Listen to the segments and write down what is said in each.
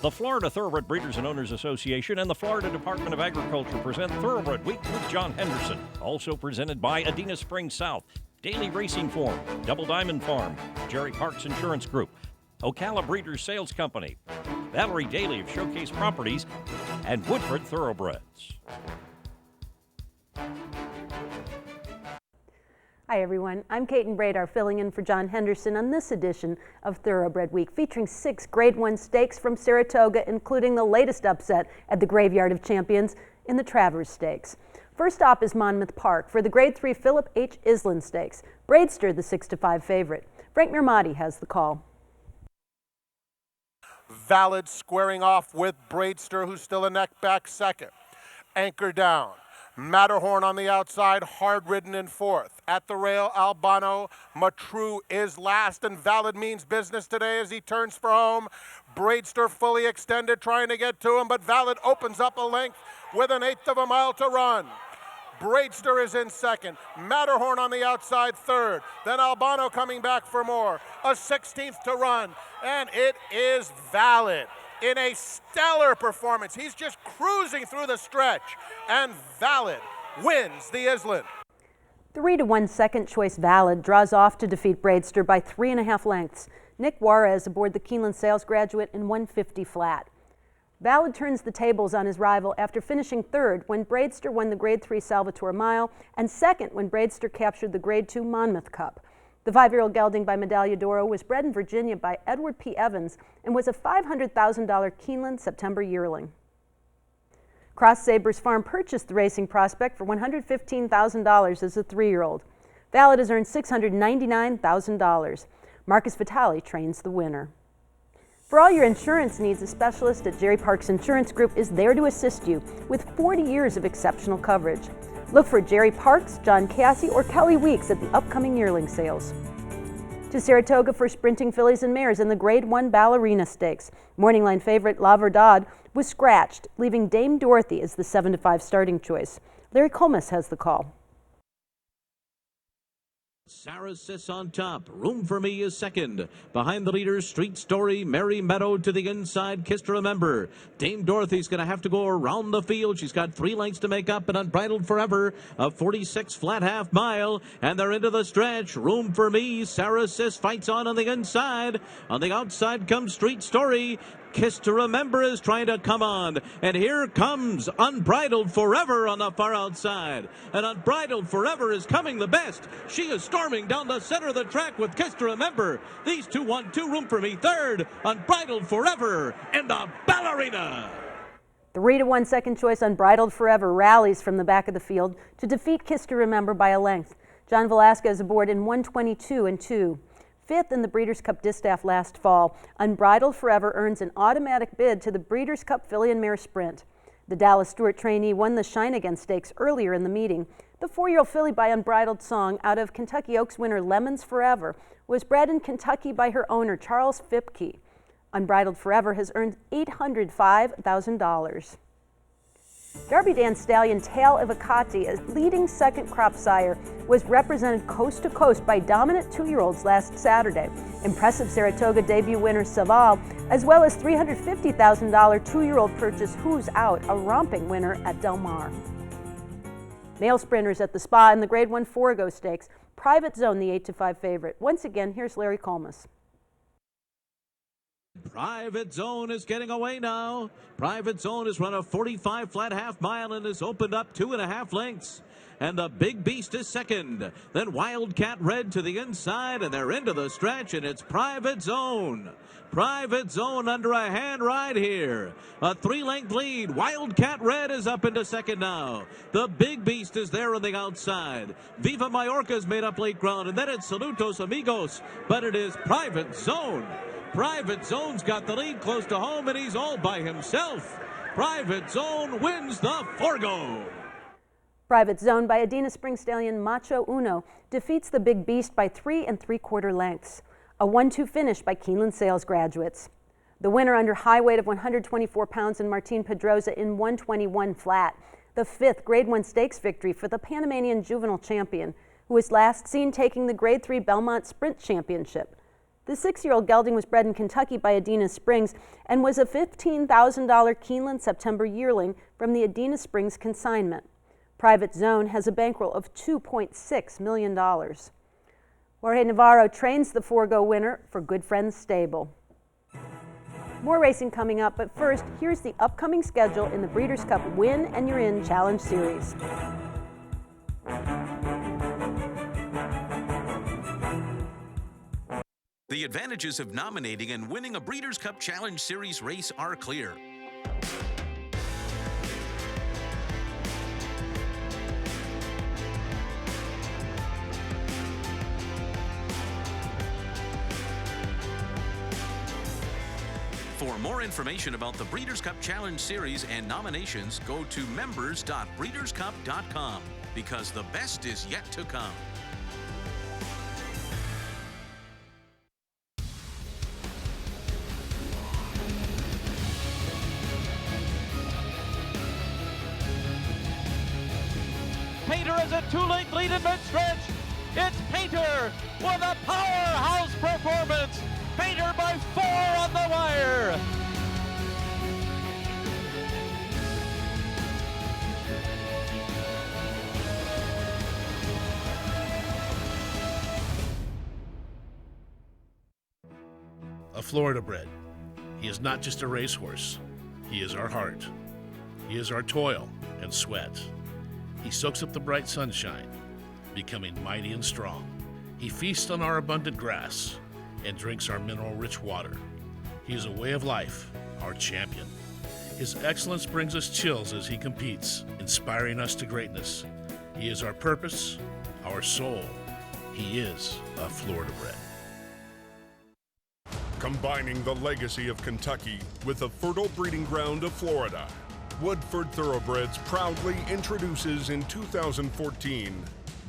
The Florida Thoroughbred Breeders and Owners Association and the Florida Department of Agriculture present Thoroughbred Week with John Henderson. Also presented by Adena Springs South, Daily Racing Form, Double Diamond Farm, Jerry Parks Insurance Group, Ocala Breeders Sales Company, Valerie Daly of Showcase Properties, and Woodford Thoroughbreds. Hi everyone, I'm Kate and Bradar filling in for John Henderson on this edition of Thoroughbred Week, featuring 6 Grade 1 stakes from Saratoga, including the latest upset at the Graveyard of Champions in the Travers Stakes. First stop is Monmouth Park for the Grade 3 Philip H. Island Stakes. Bradester, the 6-5 favorite. Frank Mirmati has the call. Valid squaring off with Bradester, who's still a neck back second. Anchor down. Matterhorn on the outside, hard ridden in fourth. At the rail, Albano. Matru is last, and Valid means business today as he turns for home. Bradester fully extended, trying to get to him, but Valid opens up a length with 1/8 of a mile to run. Bradester is in second. Matterhorn on the outside third. Then Albano coming back for more. A 16th to run, and it is Valid in a stellar performance. He's just cruising through the stretch, and Valid wins the Island. 3-1 second choice Valid draws off to defeat Bradester by 3.5 lengths. Nick Juarez aboard the Keeneland Sales Graduate in 150 flat. Valid turns the tables on his rival after finishing third when Bradester won the Grade 3 Salvatore Mile and second when Bradester captured the Grade 2 Monmouth Cup. The 5-year-old gelding by Medaglia d'Oro was bred in Virginia by Edward P. Evans and was a $500,000 Keeneland September yearling. Cross Sabres Farm purchased the racing prospect for $115,000 as a 3-year-old. Valid has earned $699,000. Marcus Vitale trains the winner. For all your insurance needs, a specialist at Jerry Parks Insurance Group is there to assist you with 40 years of exceptional coverage. Look for Jerry Parks, John Cassie, or Kelly Weeks at the upcoming yearling sales. To Saratoga for sprinting fillies and mares in the Grade 1 Ballerina Stakes. Morning line favorite La Verdad was scratched, leaving Dame Dorothy as the 7-5 starting choice. Larry Colmas has the call. Sarah Sis on top. Room for Me is second. Behind the leaders, Street Story, Mary Meadow to the inside, Kiss to Remember. Dame Dorothy's going to have to go around the field. She's got 3 lengths to make up, and Unbridled Forever, a 46 flat half mile, and they're into the stretch. Room for Me. Sarah Sis fights on the inside. On the outside comes Street Story. Kiss to Remember is trying to come on, and here comes Unbridled Forever on the far outside, and Unbridled Forever is coming the best. She is storming down the center of the track with Kiss to Remember. These two want 2. Room for Me third, Unbridled Forever in the Ballerina. 3-1 second choice Unbridled Forever rallies from the back of the field to defeat Kiss to Remember by a length. John Velasquez aboard in 122-2. Fifth in the Breeders' Cup Distaff last fall, Unbridled Forever earns an automatic bid to the Breeders' Cup Filly and Mare Sprint. The Dallas Stewart trainee won the Shine Again Stakes earlier in the meeting. The 4-year-old filly by Unbridled Song out of Kentucky Oaks winner Lemons Forever was bred in Kentucky by her owner Charles Fipke. Unbridled Forever has earned $805,000. Derby Dan Stallion Tale of Akati, a leading second crop sire, was represented coast to coast by dominant 2-year-olds last Saturday. Impressive Saratoga debut winner Saval, as well as $350,000 2-year-old purchase Who's Out, a romping winner at Del Mar. Male sprinters at the Spa in the Grade 1 Forego Stakes. Private Zone, the 8-5 favorite. Once again, here's Larry Colmas. Private Zone is getting away now. Private Zone has run a 45 flat half mile and has opened up 2.5 lengths. And the Big Beast is second. Then Wildcat Red to the inside, and they're into the stretch, and it's Private Zone. Private Zone under a hand ride here. A 3-length lead. Wildcat Red is up into second now. The Big Beast is there on the outside. Viva Mallorca's made up late ground, and then it's Saludos Amigos, but it is Private Zone. Private Zone's got the lead close to home, and he's all by himself. Private Zone wins the Forego. Private Zone by Adena Springs stallion Macho Uno defeats the Big Beast by 3 3/4 lengths. A 1-2 finish by Keeneland Sales Graduates. The winner under high weight of 124 pounds in Martin Pedroza in 121 flat. The 5th Grade 1 Stakes victory for the Panamanian juvenile champion, who was last seen taking the Grade 3 Belmont Sprint Championship. The 6-year-old gelding was bred in Kentucky by Adina Springs and was a $15,000 Keeneland September yearling from the Adina Springs consignment. Private Zone has a bankroll of $2.6 million. Jorge Navarro trains the Forego winner for Good Friends Stable. More racing coming up, but first, here's the upcoming schedule in the Breeders' Cup Win and You're In Challenge Series. The advantages of nominating and winning a Breeders' Cup Challenge Series race are clear. For more information about the Breeders' Cup Challenge Series and nominations, go to members.breederscup.com, because the best is yet to come. Painter has a 2-length lead in mid-stretch. It's Painter with a powerhouse performance. Painter by 4 on the wire. A Florida bred. He is not just a racehorse. He is our heart. He is our toil and sweat. He soaks up the bright sunshine, becoming mighty and strong. He feasts on our abundant grass and drinks our mineral-rich water. He is a way of life, our champion. His excellence brings us chills as he competes, inspiring us to greatness. He is our purpose, our soul. He is a Florida bred. Combining the legacy of Kentucky with the fertile breeding ground of Florida, Woodford Thoroughbreds proudly introduces in 2014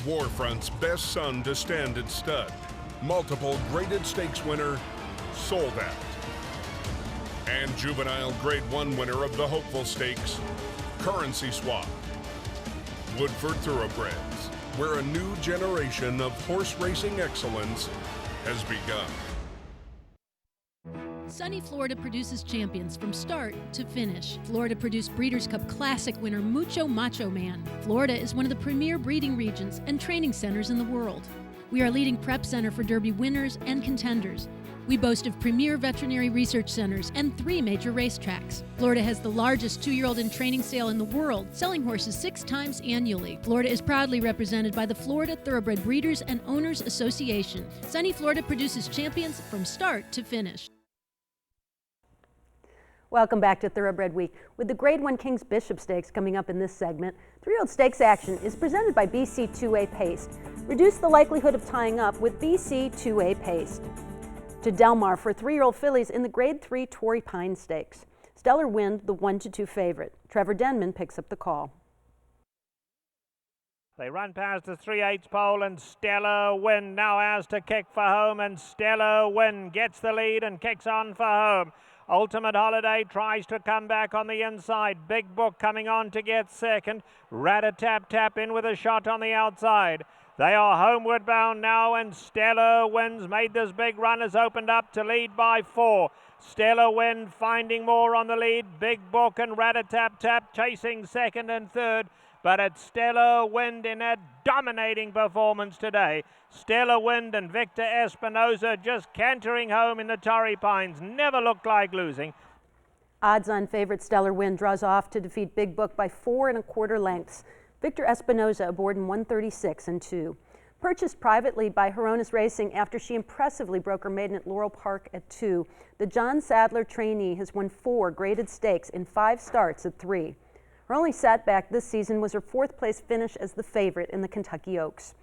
Warfront's best son to stand at stud, multiple graded stakes winner, Sold Out, and juvenile Grade 1 winner of the Hopeful Stakes, Currency Swap. Woodford Thoroughbreds, where a new generation of horse racing excellence has begun. Sunny Florida produces champions from start to finish. Florida produced Breeders' Cup Classic winner Mucho Macho Man. Florida is one of the premier breeding regions and training centers in the world. We are a leading prep center for Derby winners and contenders. We boast of premier veterinary research centers and 3 major racetracks. Florida has the largest 2-year-old in training sale in the world, selling horses 6 times annually. Florida is proudly represented by the Florida Thoroughbred Breeders and Owners Association. Sunny Florida produces champions from start to finish. Welcome back to Thoroughbred Week. With the Grade 1 King's Bishop Stakes coming up in this segment, 3-year-old stakes action is presented by BC 2A Paste. Reduce the likelihood of tying up with BC 2A Paste. To Delmar for 3-year-old fillies in the Grade 3 Torrey Pine Stakes. Stellar Wind, the 1-2 favorite. Trevor Denman picks up the call. They run past the 3/8 pole, and Stellar Wind now has to kick for home, and Stellar Wind gets the lead and kicks on for home. Ultimate Holiday tries to come back on the inside. Big Book coming on to get second. Rat-a-tap-tap in with a shot on the outside. They are homeward bound now, and Stellar Wind's made this big run, has opened up to lead by 4. Stellar Wind finding more on the lead. Big Book and Rat-a-tap-tap chasing second and third. But it's Stellar Wind in a dominating performance today. Stellar Wind and Victor Espinoza just cantering home in the Torrey Pines. Never looked like losing. Odds-on favorite Stellar Wind draws off to defeat Big Book by 4 1/4 lengths. Victor Espinoza aboard in 136 2. Purchased privately by Horonis Racing after she impressively broke her maiden at Laurel Park at 2, the John Sadler trainee has won 4 graded stakes in 5 starts at 3. Her only setback this season was her 4th place finish as the favorite in the Kentucky Oaks.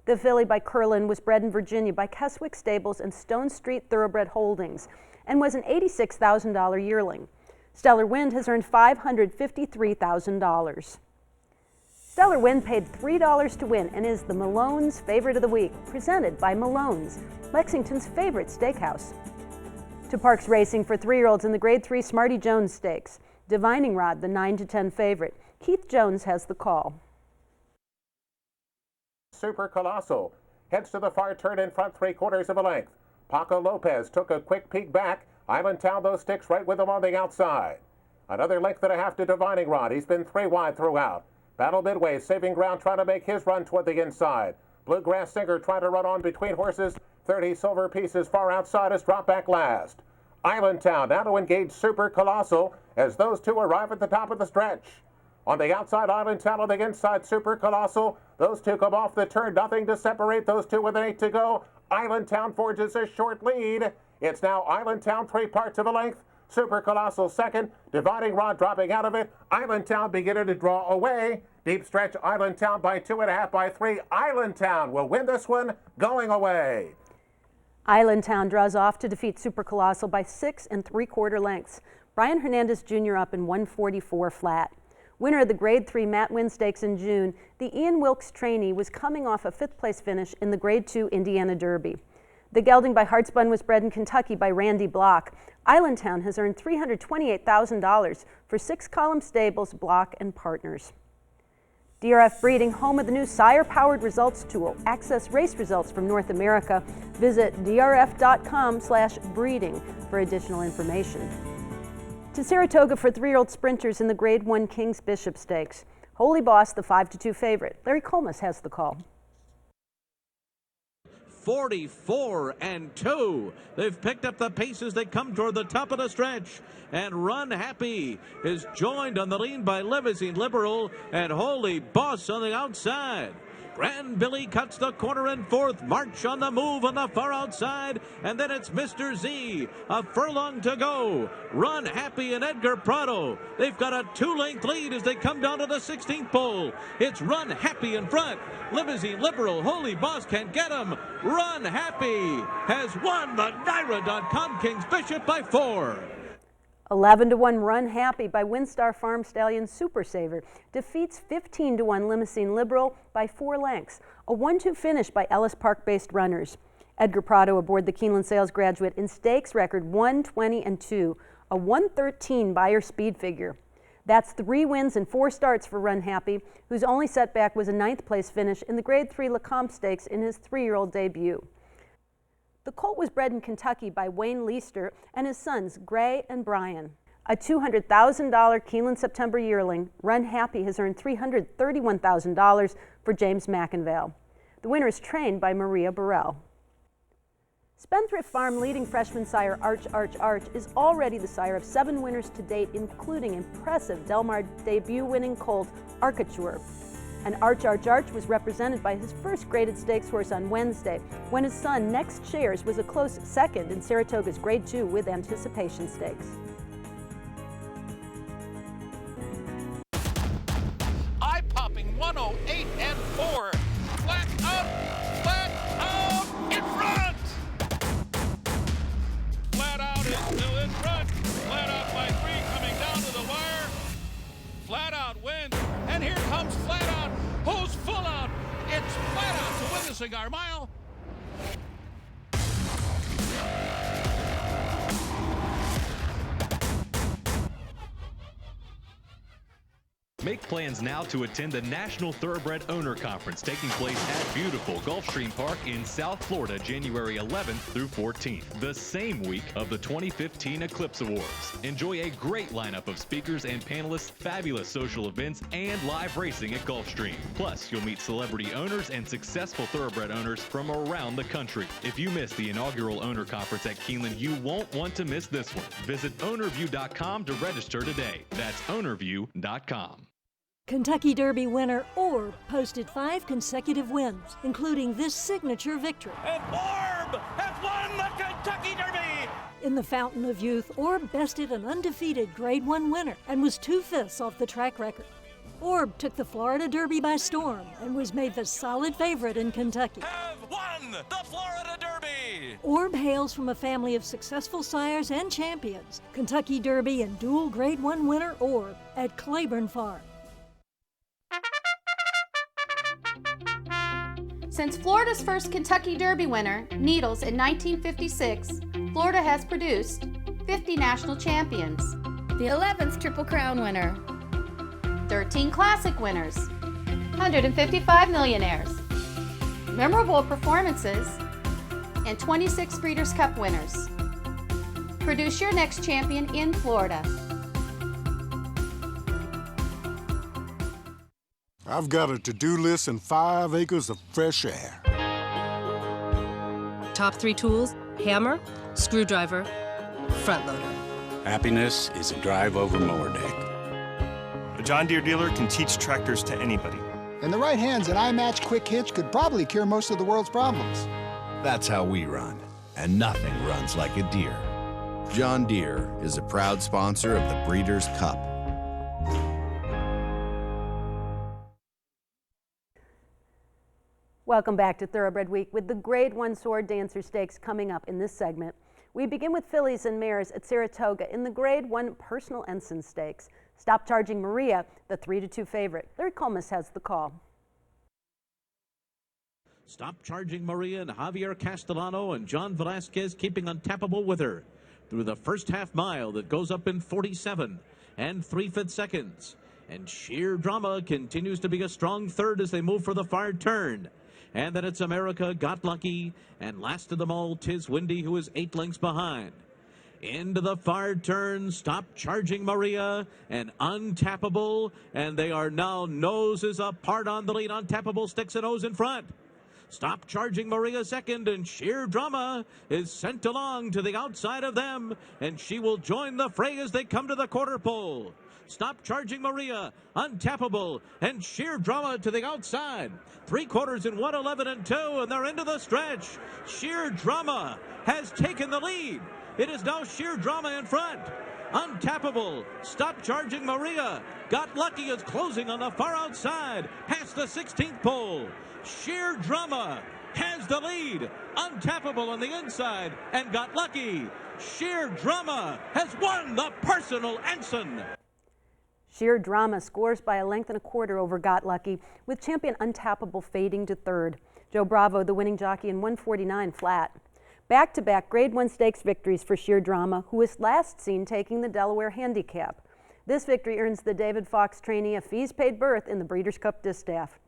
The filly by Curlin was bred in Virginia by Keswick Stables and Stone Street Thoroughbred Holdings and was an $86,000 yearling. Stellar Wind has earned $553,000. Stellar Wind paid $3 to win and is the Malone's Favorite of the Week, presented by Malone's, Lexington's favorite steakhouse. To Parks Racing for 3-year-olds in the Grade 3 Smarty Jones Stakes. Divining Rod, the 9-10 favorite. Keith Jones has the call. Super Colossal heads to the far turn in front 3/4 of a length. Paco Lopez took a quick peek back. Islandtown, those sticks right with him on the outside. Another length and a half to Divining Rod. He's been 3 wide throughout. Battle Midway, saving ground, trying to make his run toward the inside. Bluegrass Singer trying to run on between horses. 30 Silver Pieces far outside as drop back last. Islandtown now to engage Super Colossal as those two arrive at the top of the stretch. On the outside, Islandtown, on the inside, Super Colossal. Those two come off the turn, nothing to separate those two with an 8 to go. Islandtown forges a short lead. It's now Islandtown 3 parts of a length. Super Colossal second. Dividing Rod dropping out of it. Islandtown beginning to draw away. Deep stretch, Islandtown by 2.5 by 3. Islandtown will win this one going away. Islandtown draws off to defeat Super Colossal by 6 3/4 lengths. Brian Hernandez Jr. up in 144 flat. Winner of the Grade 3 Matt Winn Stakes in June, the Ian Wilkes trainee was coming off a 5th place finish in the Grade 2 Indiana Derby. The gelding by Heartspun was bred in Kentucky by Randy Block. Islandtown has earned $328,000 for 6 Column Stables, Block and Partners. DRF Breeding, home of the new sire-powered results tool. Access race results from North America. Visit drf.com/breeding for additional information. To Saratoga for 3-year-old sprinters in the Grade 1 King's Bishop Stakes. Holy Boss, the 5-2 favorite. Larry Colmas has the call. 44-2. They've picked up the pace as they come toward the top of the stretch. And Run Happy is joined on the lean by Limousine Liberal and Holy Boss on the outside. Grand Billy cuts the corner in 4th. March on the move on the far outside. And then it's Mr. Z. A furlong to go. Run Happy and Edgar Prado. They've got a 2-length lead as they come down to the 16th pole. It's Run Happy in front. Limousine Liberal, Holy Boss can't get him. Run Happy has won the Naira.com King's Bishop by 4. 11-1 Run Happy by Windstar Farm Stallion Super Saver defeats 15-1 Limousine Liberal by 4 lengths. A 1-2 finish by Ellis Park-based runners. Edgar Prado aboard the Keeneland Sales Graduate in stakes record 120-2, a 113 Beyer speed figure. That's 3 wins and 4 starts for Run Happy, whose only setback was a 9th place finish in the Grade 3 Lecomte Stakes in his 3-year-old debut. The colt was bred in Kentucky by Wayne Leister and his sons, Gray and Brian. A $200,000 Keeneland September yearling, Run Happy has earned $331,000 for James McInvale. The winner is trained by Maria Burrell. Spendthrift Farm leading freshman sire Arch is already the sire of 7 winners to date, including impressive Del Mar debut winning colt Arcature. And Arch was represented by his first graded stakes horse on Wednesday, when his son Next Shares was a close second in Saratoga's Grade 2 with Anticipation Stakes. Eye-popping 108-4. Flat out, in front! Flat out is still in front. Flat out by 3 coming down to the wire. Flat out wins, and here comes Flat Out. Who's full out? It's Flat Out to win the Cigar Mile. Make plans now to attend the National Thoroughbred Owner Conference taking place at beautiful Gulfstream Park in South Florida, January 11th through 14th, the same week of the 2015 Eclipse Awards. Enjoy a great lineup of speakers and panelists, fabulous social events, and live racing at Gulfstream. Plus, you'll meet celebrity owners and successful thoroughbred owners from around the country. If you missed the inaugural Owner Conference at Keeneland, you won't want to miss this one. Visit ownerview.com to register today. That's ownerview.com. Kentucky Derby winner Orb posted 5 consecutive wins, including this signature victory. And Orb has won the Kentucky Derby! In the Fountain of Youth, Orb bested an undefeated Grade 1 winner and was 2/5 off the track record. Orb took the Florida Derby by storm and was made the solid favorite in Kentucky. Have won the Florida Derby! Orb hails from a family of successful sires and champions. Kentucky Derby and dual Grade 1 winner Orb at Claiborne Farm. Since Florida's first Kentucky Derby winner, Needles, in 1956, Florida has produced 50 national champions, the 11th Triple Crown winner, 13 Classic winners, 155 millionaires, memorable performances, and 26 Breeders' Cup winners. Produce your next champion in Florida. I've got a to-do list and 5 acres of fresh air. Top 3 tools: hammer, screwdriver, front loader. Happiness is a drive over mower deck. A John Deere dealer can teach tractors to anybody. In the right hands, an iMatch Quick Hitch could probably cure most of the world's problems. That's how we run, and nothing runs like a Deere. John Deere is a proud sponsor of the Breeders' Cup. Welcome back to Thoroughbred Week with the Grade 1 Sword Dancer Stakes coming up in this segment. We begin with fillies and mares at Saratoga in the Grade 1 Personal Ensign Stakes. Stop Charging Maria, the 3-2 favorite. Larry Colmus has the call. Stop Charging Maria and Javier Castellano and John Velasquez keeping Untappable with her through the first half mile that goes up in 47 and 3/5 seconds. And Sheer Drama continues to be a strong third as they move for the far turn. And then it's America Got Lucky, and last of them all, Tis Windy, who is 8 lengths behind. Into the far turn, Stop Charging Maria and Untappable, and they are now noses apart on the lead. Untappable sticks a nose in front. Stop Charging Maria second, and Sheer Drama is sent along to the outside of them, and she will join the fray as they come to the quarter pole. Stop Charging Maria, Untappable, and Sheer Drama to the outside. 3/4 in 1:11 and 2, and they're into the stretch. Sheer Drama has taken the lead. It is now Sheer Drama in front. Untappable, Stop Charging Maria, Got Lucky is closing on the far outside, past the 16th pole. Sheer Drama has the lead. Untappable on the inside, and Got Lucky. Sheer Drama has won the Personal Ensign. Sheer Drama scores by 1.25 over Got Lucky, with champion Untappable fading to third. Joe Bravo, the winning jockey, in 149 flat. Back-to-back Grade 1 Stakes victories for Sheer Drama, who was last seen taking the Delaware Handicap. This victory earns the David Fox trainee a fees-paid berth in the Breeders' Cup Distaff.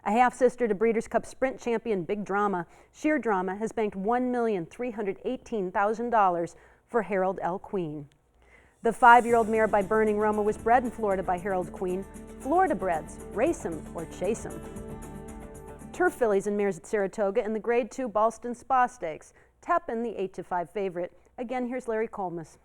A half-sister to Breeders' Cup Sprint champion Big Drama, Sheer Drama has banked $1,318,000 for Harold L. Queen. The 5-year-old mare by Burning Roma was bred in Florida by Harold Queen. Florida breds, race 'em or chase 'em. Turf fillies and mares at Saratoga in the Grade 2 Ballston Spa Stakes. Tepin, the 8-5 favorite. Again, here's Larry Colmus.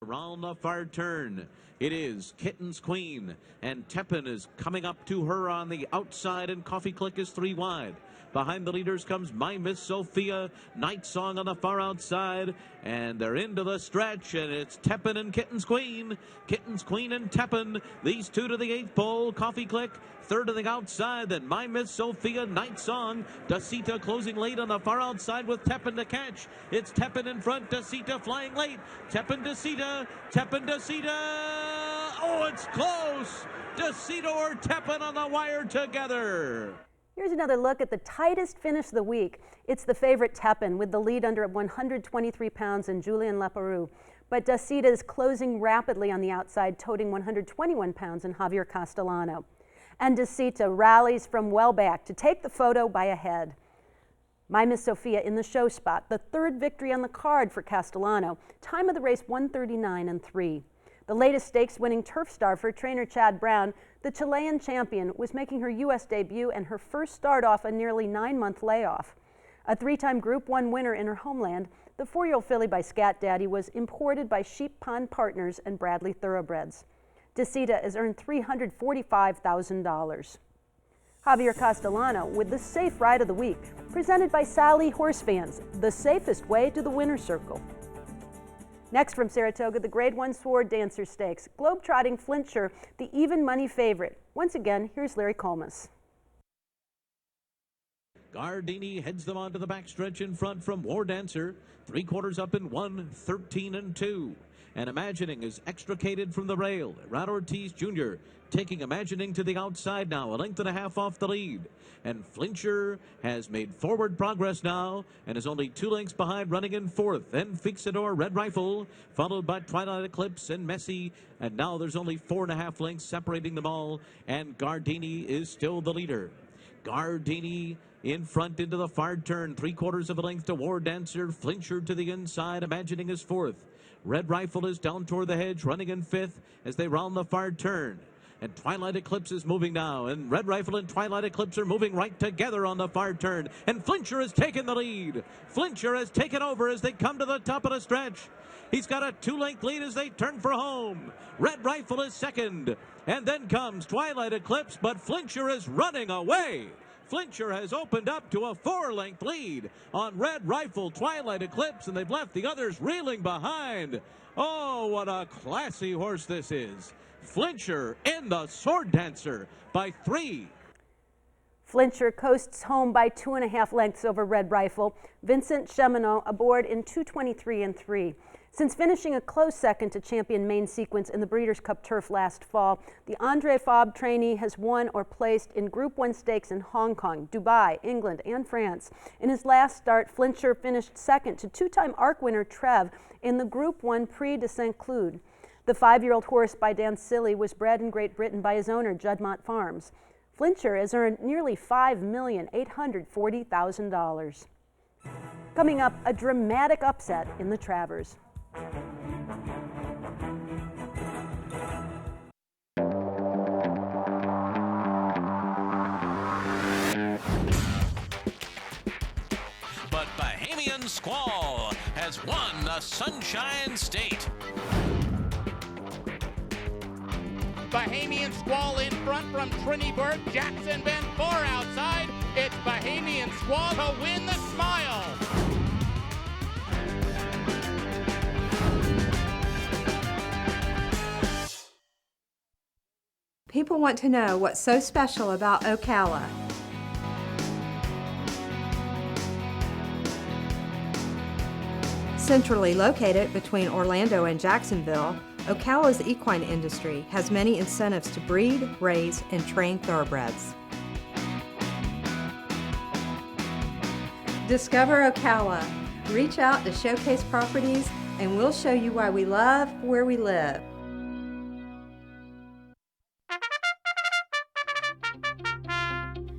Around the far turn, it is Kitten's Queen, and Tepin is coming up to her on the outside, and Coffee Click is 3 wide. Behind the leaders comes My Miss Sophia, Night Song on the far outside, and they're into the stretch, and it's Tepin and Kitten's Queen. Kitten's Queen and Tepin, these two to the 8th pole. Coffee Click, third to the outside, then My Miss Sophia, Night Song. Dasita closing late on the far outside with Tepin to catch. It's Tepin in front, Dasita flying late. Tepin, Dasita, Tepin, Dasita. Oh, it's close. Dasita or Tepin on the wire together. Here's another look at the tightest finish of the week. It's the favorite Tepin with the lead under 123 pounds in Julien Leparoux. But Dasita is closing rapidly on the outside, toting 121 pounds in Javier Castellano. And Dasita rallies from well back to take the photo by a head. My Miss Sophia in the show spot, the 3rd victory on the card for Castellano. Time of the race 1:39 and 3. The latest stakes-winning turf star for trainer Chad Brown, the Chilean champion, was making her U.S. debut and her first start off a nearly 9-month layoff. A 3-time Group 1 winner in her homeland, the 4-year-old filly by Scat Daddy was imported by Sheep Pond Partners and Bradley Thoroughbreds. Dasita has earned $345,000. Javier Castellano with the safe ride of the week, presented by Sally Horse Fans, the safest way to the winner's circle. Next from Saratoga, the Grade 1 Sword Dancer Stakes. Globetrotting Flintshire, the even money favorite. Once again, here's Larry Colmus. Gardini heads them onto the backstretch in front from War Dancer. 3/4 up in 1:13 and 2. And Imagining is extricated from the rail. Rad Ortiz Jr. taking Imagining to the outside now, 1.5 lengths off the lead. And Flintshire has made forward progress now and is only 2 lengths behind, running in 4th. Then Fixador, Red Rifle, followed by Twilight Eclipse and Messi. And now there's only 4.5 lengths separating them all, and Gardini is still the leader. Gardini in front into the far turn. 3/4 of a length to War Dancer. Flincher to the inside, Imagining is fourth. Red Rifle is down toward the hedge, running in fifth as they round the far turn. And Twilight Eclipse is moving now. And Red Rifle and Twilight Eclipse are moving right together on the far turn. And Flincher has taken the lead. Flincher has taken over as they come to the top of the stretch. He's got a 2-length lead as they turn for home. Red Rifle is second. And then comes Twilight Eclipse, but Flincher is running away. Flincher has opened up to a 4-length lead on Red Rifle, Twilight Eclipse, and they've left the others reeling behind. Oh, what a classy horse this is. Flincher in the Sword Dancer by 3. Flincher coasts home by 2.5 lengths over Red Rifle. Vincent Cheminot aboard in 2:23 and 3. Since finishing a close second to champion Main Sequence in the Breeders' Cup Turf last fall, the Andre Fabre trainee has won or placed in Group 1 stakes in Hong Kong, Dubai, England, and France. In his last start, Flincher finished second to 2-time ARC winner Trev in the Group 1 Prix de Saint-Cloud. The 5-year-old horse by Dan Silly was bred in Great Britain by his owner, Juddmonte Farms. Flincher has earned nearly $5,840,000. Coming up, a dramatic upset in the Travers. But Bahamian Squall has won the Sunshine State. Bahamian Squall in front from Trinity Bird, Jackson Bend 4 outside. It's Bahamian Squall to win the Smile. People want to know what's so special about Ocala. Centrally located between Orlando and Jacksonville, Ocala's equine industry has many incentives to breed, raise, and train thoroughbreds. Discover Ocala. Reach out to Showcase Properties and we'll show you why we love where we live.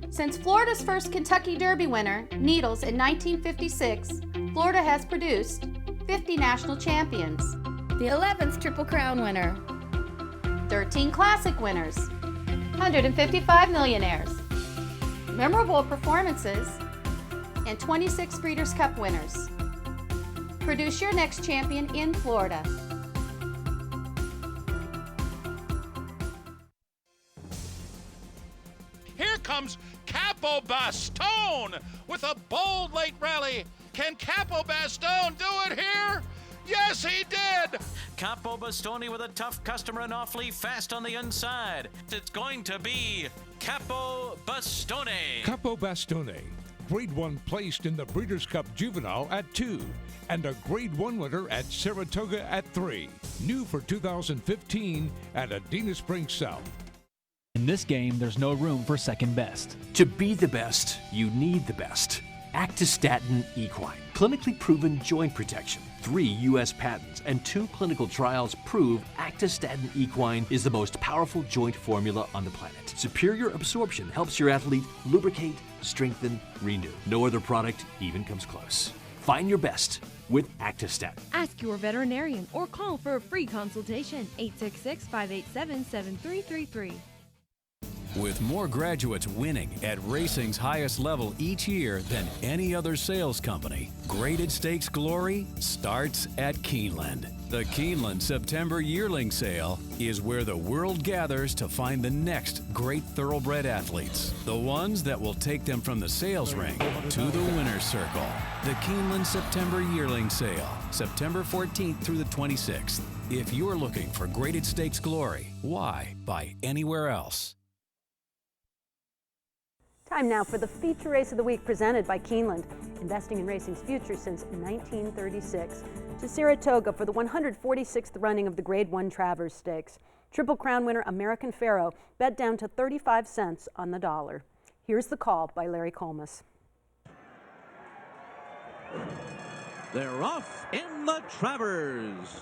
Since Florida's first Kentucky Derby winner, Needles, in 1956, Florida has produced 50 national champions, the 11th Triple Crown winner, 13 Classic winners, 155 millionaires, memorable performances, and 26 Breeders' Cup winners. Produce your next champion in Florida. Here comes Capo Bastone with a bold late rally. Can Capo Bastone do it here? Yes, he did! Capo Bastoni with a tough customer and awfully fast on the inside. It's going to be Capo Bastone. Capo Bastone, Grade 1 placed in the Breeders' Cup Juvenile at 2, and a Grade 1 winner at Saratoga at 3. New for 2015 at Adena Springs South. In this game, there's no room for second best. To be the best, you need the best. Actistatin Equine, clinically proven joint protection. 3 U.S. patents and 2 clinical trials prove Actistatin Equine is the most powerful joint formula on the planet. Superior absorption helps your athlete lubricate, strengthen, renew. No other product even comes close. Find your best with Actistatin. Ask your veterinarian or call for a free consultation. 866-587-7333. With more graduates winning at racing's highest level each year than any other sales company, Graded Stakes glory starts at Keeneland. The Keeneland September Yearling Sale is where the world gathers to find the next great thoroughbred athletes, the ones that will take them from the sales ring to the winner's circle. The Keeneland September Yearling Sale, September 14th through the 26th. If you're looking for Graded Stakes glory, why buy anywhere else? Time now for the feature race of the week presented by Keeneland, investing in racing's future since 1936. To Saratoga for the 146th running of the Grade 1 Travers Stakes. Triple Crown winner American Pharoah bet down to 35 cents on the dollar. Here's the call by Larry Colmus. They're off in the Travers.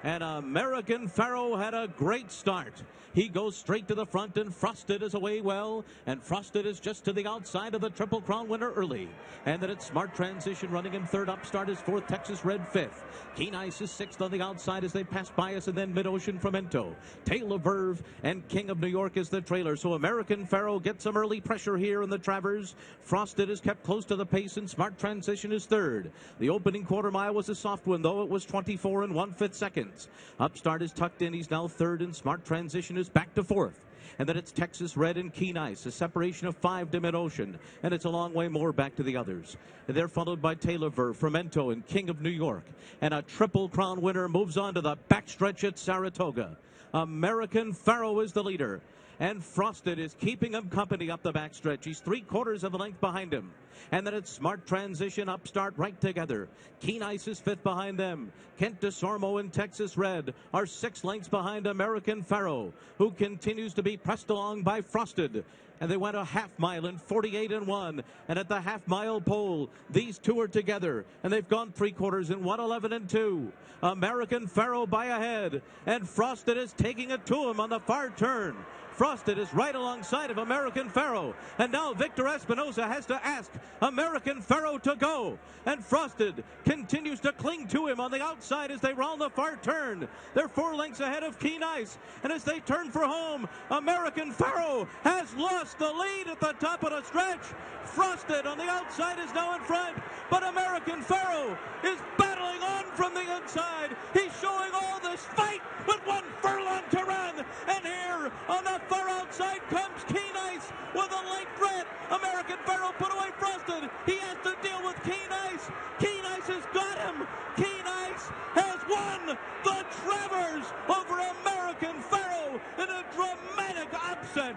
And American Pharoah had a great start. He goes straight to the front, and Frosted is away well. And Frosted is just to the outside of the Triple Crown winner early. And then it's Smart Transition running in third. Upstart is fourth. Texas Red fifth. Keen Ice is sixth on the outside as they pass Bias, and then Mid-Ocean Fermento. Tail of Verve and King of New York is the trailer. So American Pharoah gets some early pressure here in the Travers. Frosted is kept close to the pace, and Smart Transition is third. The opening quarter mile was a soft one, though. It was 24 1/5 seconds. Upstart is tucked in. He's now third, and Smart Transition is back to fourth. And then it's Texas Red and Keen Ice, a separation of 5 to Mid-Ocean, and it's a long way more back to the others. And they're followed by Tail of Verve, Fermento, and King of New York. And a Triple Crown winner moves on to the backstretch at Saratoga. American Pharoah is the leader, and Frosted is keeping him company up the backstretch. He's 3/4 of a length behind him. And then it's Smart Transition, Upstart right together. Keen Ice is fifth behind them. Kent DeSormo and Texas Red are 6 lengths behind American Pharoah, who continues to be pressed along by Frosted. And they went a half mile in 48 1. And at the half mile pole, these two are together. And they've gone 3/4 in 1:11 2. American Pharoah by ahead. And Frosted is taking it to him on the far turn. Frosted is right alongside of American Pharoah. And now Victor Espinosa has to ask American Pharoah to go. And Frosted continues to cling to him on the outside as they round the far turn. They're 4 lengths ahead of Keen Ice. And as they turn for home, American Pharoah has lost the lead at the top of the stretch. Frosted on the outside is now in front, but American Pharoah is battling on from the inside. He's showing all this fight with 1 furlong to run. And here on the far outside comes Keen Ice with a late threat. American Pharoah put away Frosted. He has to deal with Keen Ice. Keen Ice has got him. Keen Ice has won the Travers over American Pharoah in a dramatic upset.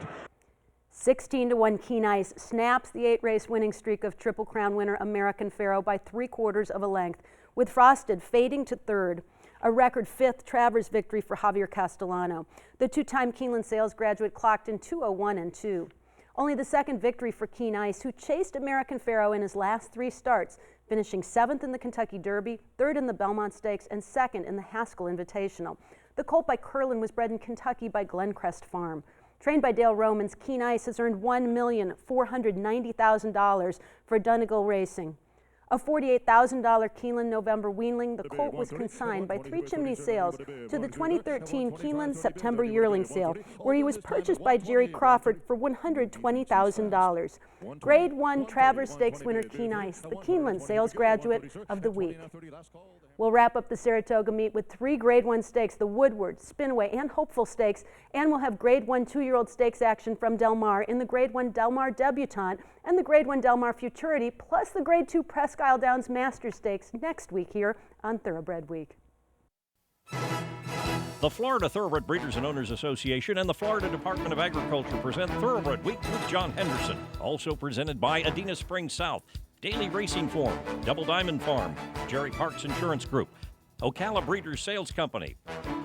16-1 Keen Ice snaps the 8-race winning streak of Triple Crown winner American Pharoah by 3/4 of a length, with Frosted fading to third. A record 5th Travers victory for Javier Castellano. The 2-time Keeneland sales graduate clocked in 2:01 2. Only the second victory for Keen Ice, who chased American Pharoah in his last 3 starts, finishing 7th in the Kentucky Derby, 3rd in the Belmont Stakes, and 2nd in the Haskell Invitational. The colt by Curlin was bred in Kentucky by Glencrest Farm. Trained by Dale Romans, Keen Ice has earned $1,490,000 for Donegal Racing. A $48,000 Keeneland November weanling, the colt was consigned by Three Chimneys Sales to the 2013 Keeneland September yearling sale, where he was purchased by Jerry Crawford for $120,000. Grade 1 Travers Stakes winner Keen Ice, the Keeneland Sales Graduate of the Week. We'll wrap up the Saratoga meet with 3 Grade 1 stakes, the Woodward, Spinaway, and Hopeful Stakes, and we'll have Grade 1 2-year-old stakes action from Del Mar in the Grade 1 Del Mar Debutante and the Grade 1 Del Mar Futurity, plus the Grade 2 Presque Isle Downs Master Stakes next week here on Thoroughbred Week. The Florida Thoroughbred Breeders and Owners Association and the Florida Department of Agriculture present Thoroughbred Week with John Henderson. Also presented by Adena Springs South, Daily Racing Form, Double Diamond Farm, Jerry Parks Insurance Group, Ocala Breeders Sales Company,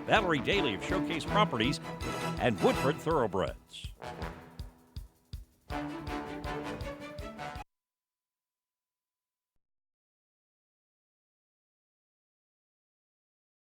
Valerie Daly of Showcase Properties, and Woodford Thoroughbreds.